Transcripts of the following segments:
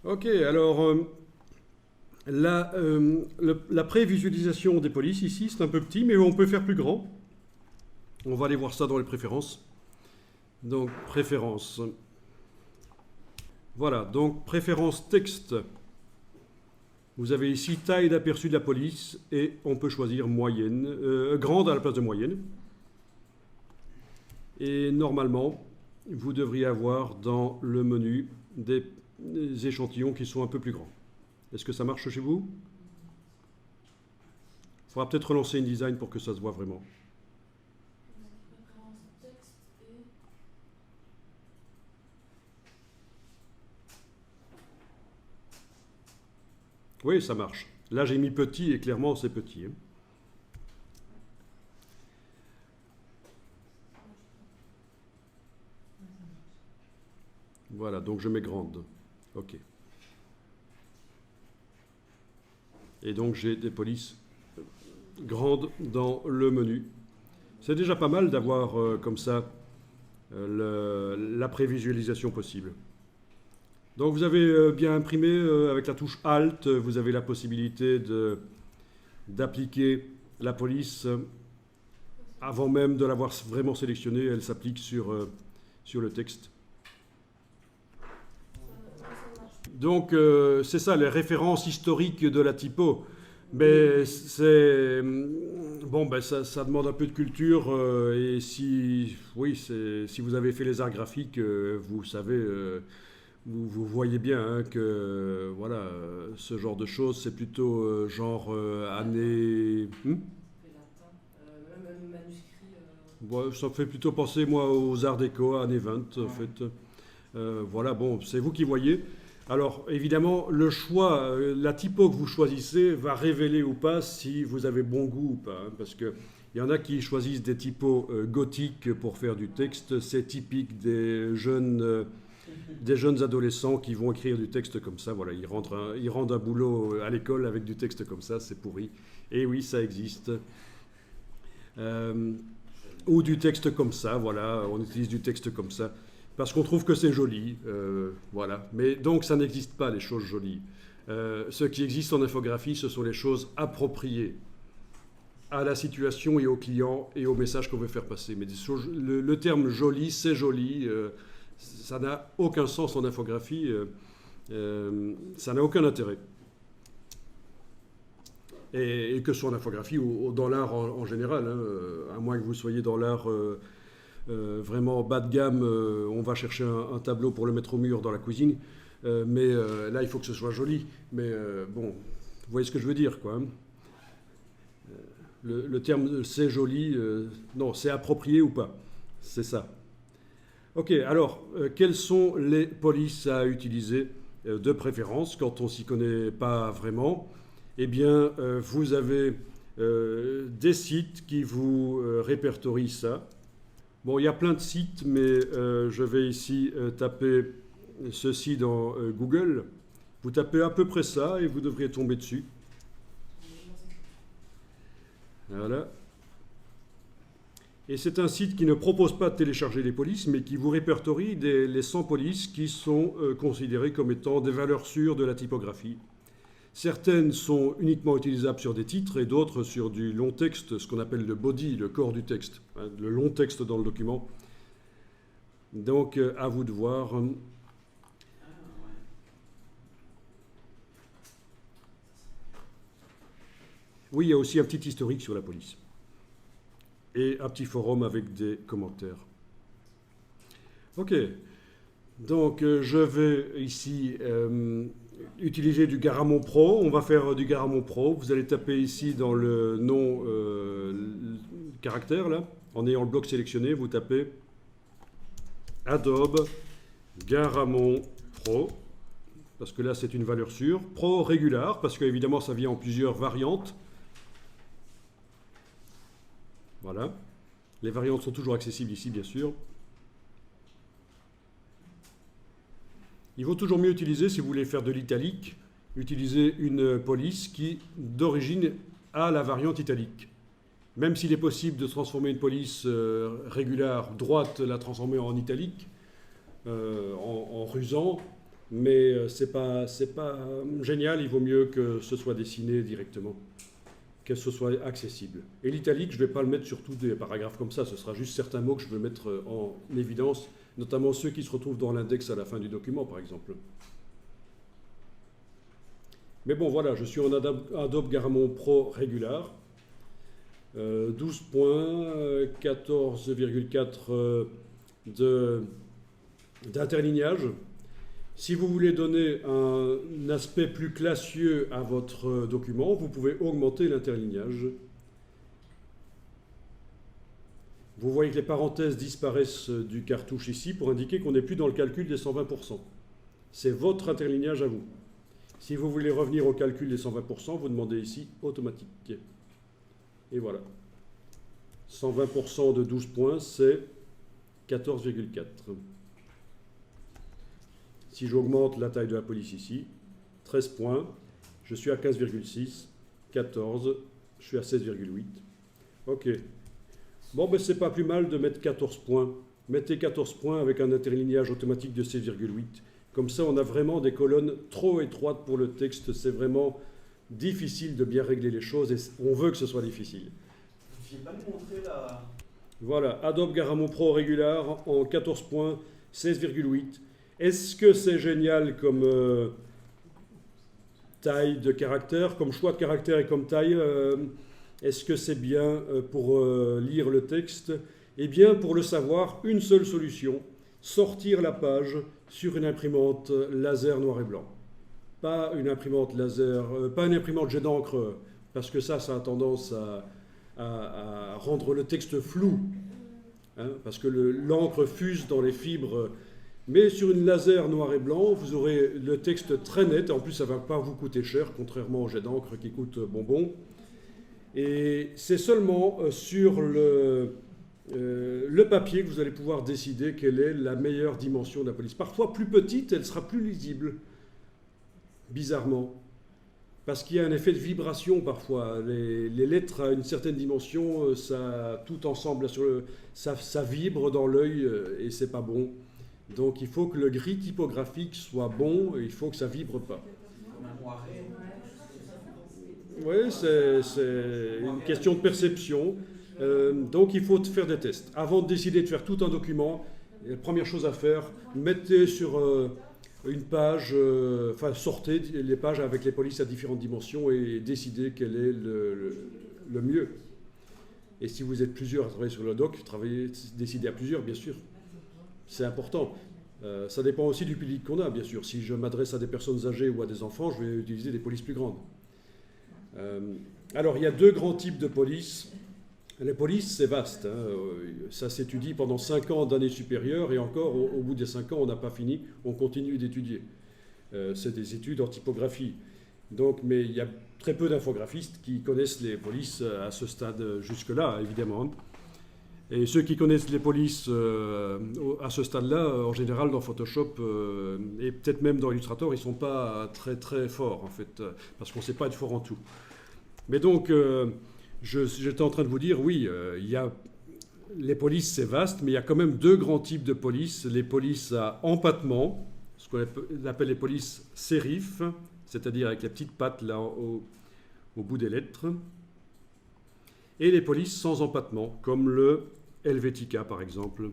Ok, alors la prévisualisation des polices ici, c'est un peu petit, mais on peut faire plus grand. On va aller voir ça dans les préférences. Donc, préférences. Voilà, donc préférence texte. Vous avez ici taille d'aperçu de la police et on peut choisir moyenne, grande à la place de moyenne. Et normalement, vous devriez avoir dans le menu des échantillons qui sont un peu plus grands. Est-ce que ça marche chez vous? Il faudra peut-être relancer InDesign pour que ça se voit vraiment. Oui, ça marche. Là, j'ai mis petit et clairement, c'est petit. Voilà, donc je mets grande. OK. Et donc, j'ai des polices grandes dans le menu. C'est déjà pas mal d'avoir comme ça la prévisualisation possible. Donc vous avez bien imprimé avec la touche Alt, vous avez la possibilité d'appliquer la police avant même de l'avoir vraiment sélectionnée, elle s'applique sur le texte. Donc c'est ça, les références historiques de la typo. Mais c'est bon, ben ça demande un peu de culture et si oui, si vous avez fait les arts graphiques, vous savez, vous voyez bien hein, que voilà, ce genre de choses, c'est plutôt genre année. Même manuscrit. Bon, ça me fait plutôt penser moi aux arts déco, années 20 en fait. Voilà, bon, c'est vous qui voyez. Alors, évidemment, le choix, la typo que vous choisissez va révéler ou pas si vous avez bon goût ou pas. Hein, parce qu'il y en a qui choisissent des typos gothiques pour faire du texte. C'est typique des jeunes adolescents qui vont écrire du texte comme ça. Voilà, ils rendent un boulot à l'école avec du texte comme ça, c'est pourri. Et oui, ça existe. Euh, ou du texte comme ça, voilà, on utilise du texte comme ça parce qu'on trouve que c'est joli, voilà. Mais donc ça n'existe pas les choses jolies. Ce qui existe en infographie, ce sont les choses appropriées à la situation et au client et au message qu'on veut faire passer. Mais le terme joli, c'est joli, ça n'a aucun sens en infographie, ça n'a aucun intérêt. Et que ce soit en infographie ou dans l'art en général, hein, à moins que vous soyez dans l'art vraiment bas de gamme, on va chercher un tableau pour le mettre au mur dans la cuisine, mais là il faut que ce soit joli. Mais bon, vous voyez ce que je veux dire, quoi. Hein. Le terme c'est joli, non, c'est approprié ou pas, c'est ça. Ok, alors quelles sont les polices à utiliser de préférence quand on s'y connaît pas vraiment? Eh bien, vous avez des sites qui vous répertorient ça. Bon, il y a plein de sites, mais je vais ici taper ceci dans Google. Vous tapez à peu près ça et vous devriez tomber dessus. Voilà. Et c'est un site qui ne propose pas de télécharger les polices, mais qui vous répertorie les 100 polices qui sont considérées comme étant des valeurs sûres de la typographie. Certaines sont uniquement utilisables sur des titres et d'autres sur du long texte, ce qu'on appelle le body, le corps du texte, hein, le long texte dans le document. Donc, à vous de voir. Oui, il y a aussi un petit historique sur la police. Et un petit forum avec des commentaires. Ok. Donc, je vais ici utiliser du Garamond Pro. On va faire du Garamond Pro. Vous allez taper ici dans le nom caractère, là. En ayant le bloc sélectionné, vous tapez Adobe Garamond Pro. Parce que là, c'est une valeur sûre. Pro Regular, parce qu'évidemment, ça vient en plusieurs variantes. Voilà. Les variantes sont toujours accessibles ici, bien sûr. Il vaut toujours mieux utiliser, si vous voulez faire de l'italique, utiliser une police qui, d'origine, a la variante italique. Même s'il est possible de transformer une police régulière droite, la transformer en italique, en rusant, mais c'est pas génial, il vaut mieux que ce soit dessiné directement, que ce soit accessible. Et l'italique, je ne vais pas le mettre sur tous des paragraphes comme ça, ce sera juste certains mots que je veux mettre en évidence, notamment ceux qui se retrouvent dans l'index à la fin du document, par exemple. Mais bon, voilà, je suis en Adobe Garamond Pro Regular. 12 points, 14,4 d'interlignage. Si vous voulez donner un aspect plus classieux à votre document, vous pouvez augmenter l'interlignage. Vous voyez que les parenthèses disparaissent du cartouche ici pour indiquer qu'on n'est plus dans le calcul des 120%. C'est votre interlignage à vous. Si vous voulez revenir au calcul des 120%, vous demandez ici automatique. Et voilà. 120% de 12 points, c'est 14,4. Si j'augmente la taille de la police ici, 13 points, je suis à 15,6, 14, je suis à 16,8. OK. Bon, ben c'est pas plus mal de mettre 14 points. Mettez 14 points avec un interlignage automatique de 16,8. Comme ça, on a vraiment des colonnes trop étroites pour le texte. C'est vraiment difficile de bien régler les choses et on veut que ce soit difficile. Je n'ai pas montré la... Voilà, Adobe Garamond Pro Regular en 14 points, 16,8. Est-ce que c'est génial comme taille de caractère, comme choix de caractère et comme taille est-ce que c'est bien pour lire le texte? Eh bien, pour le savoir, une seule solution, sortir la page sur une imprimante laser noir et blanc. Pas une imprimante laser, pas une imprimante jet d'encre, parce que ça a tendance à rendre le texte flou, hein, parce que l'encre fuse dans les fibres. Mais sur une laser noir et blanc, vous aurez le texte très net, en plus ça ne va pas vous coûter cher, contrairement au jet d'encre qui coûte bonbon. Et c'est seulement sur le papier que vous allez pouvoir décider quelle est la meilleure dimension de la police. Parfois plus petite, elle sera plus lisible, bizarrement. Parce qu'il y a un effet de vibration parfois. Les lettres à une certaine dimension, ça, tout ensemble, ça vibre dans l'œil et c'est pas bon. Donc il faut que le gris typographique soit bon et il faut que ça vibre pas. Oui, c'est une question de perception. Donc il faut faire des tests. Avant de décider de faire tout un document, la première chose à faire, mettez sur une page, sortez les pages avec les polices à différentes dimensions et décidez quel est le mieux. Et si vous êtes plusieurs à travailler sur le doc, décidez à plusieurs, bien sûr. C'est important. Ça dépend aussi du public qu'on a, bien sûr. Si je m'adresse à des personnes âgées ou à des enfants, je vais utiliser des polices plus grandes. Alors, il y a deux grands types de polices. Les polices, c'est vaste. Hein. Ça s'étudie pendant 5 ans d'années supérieures et encore, au bout des 5 ans, on n'a pas fini. On continue d'étudier. C'est des études en typographie. Donc, mais il y a très peu d'infographistes qui connaissent les polices à ce stade jusque-là, évidemment. Et ceux qui connaissent les polices à ce stade-là, en général dans Photoshop et peut-être même dans Illustrator, ils ne sont pas très très forts en fait, parce qu'on ne sait pas être fort en tout. Mais donc, j'étais en train de vous dire, oui, les polices c'est vaste, mais il y a quand même deux grands types de polices. Les polices à empattement, ce qu'on appelle les polices sérif, c'est-à-dire avec les petites pattes là au bout des lettres, et les polices sans empattement, comme le Helvetica par exemple.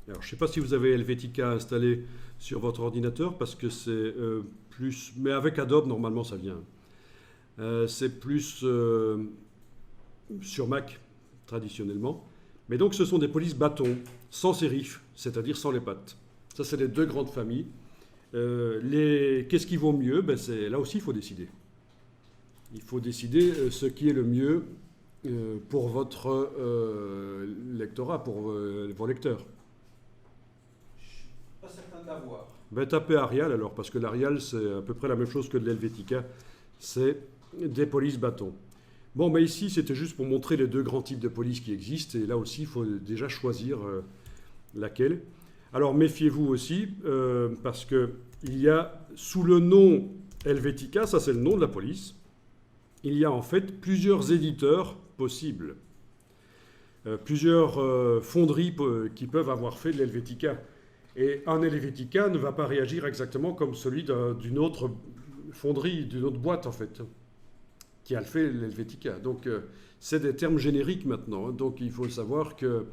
Alors je ne sais pas si vous avez Helvetica installé sur votre ordinateur, parce que c'est plus... Mais avec Adobe, normalement, ça vient. C'est plus sur Mac, traditionnellement. Mais donc ce sont des polices bâtons, sans sérif, c'est-à-dire sans les pattes. Ça, c'est les deux grandes familles. Qu'est-ce qui vaut mieux? Là aussi, il faut décider. Il faut décider ce qui est le mieux pour votre lectorat, pour vos lecteurs. Je ne suis pas certain de l'avoir. Tapez Arial alors, parce que l'Arial, c'est à peu près la même chose que de l'Helvetica. C'est des polices bâtons. Bon, mais ici, c'était juste pour montrer les deux grands types de polices qui existent. Et là aussi, il faut déjà choisir laquelle. Alors, méfiez-vous aussi, parce qu'il y a, sous le nom Helvetica, ça c'est le nom de la police, il y a en fait plusieurs éditeurs possibles. Plusieurs fonderies qui peuvent avoir fait de l'Helvetica. Et un Helvetica ne va pas réagir exactement comme celui d'une autre fonderie, d'une autre boîte en fait, qui a fait l'Helvetica. Donc c'est des termes génériques maintenant. Hein. Donc il faut savoir que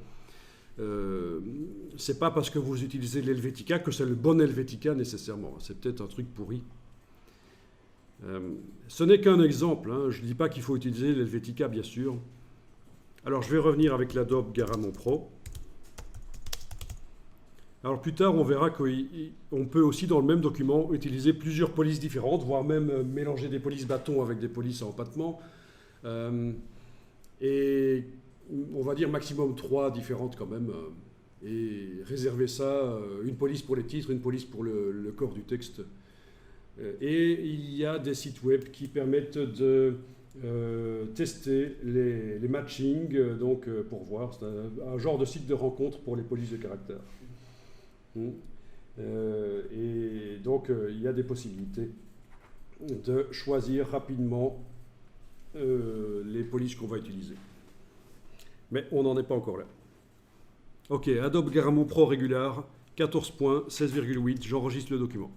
c'est pas parce que vous utilisez l'Helvetica que c'est le bon Helvetica nécessairement. C'est peut-être un truc pourri. Ce n'est qu'un exemple. Hein. Je ne dis pas qu'il faut utiliser l'Helvetica, bien sûr. Alors je vais revenir avec l'Adobe Garamond Pro. Alors plus tard, on verra qu'on peut aussi, dans le même document, utiliser plusieurs polices différentes, voire même mélanger des polices bâtons avec des polices à empattement. Et on va dire maximum 3 différentes quand même. Et réserver ça, une police pour les titres, une police pour le corps du texte. Et il y a des sites web qui permettent de tester les matchings, donc pour voir. C'est un genre de site de rencontre pour les polices de caractère. Et donc il y a des possibilités de choisir rapidement les polices qu'on va utiliser. Mais on n'en est pas encore là. Ok, Adobe Garamond Pro Regular, 14 points, 16,8, j'enregistre le document.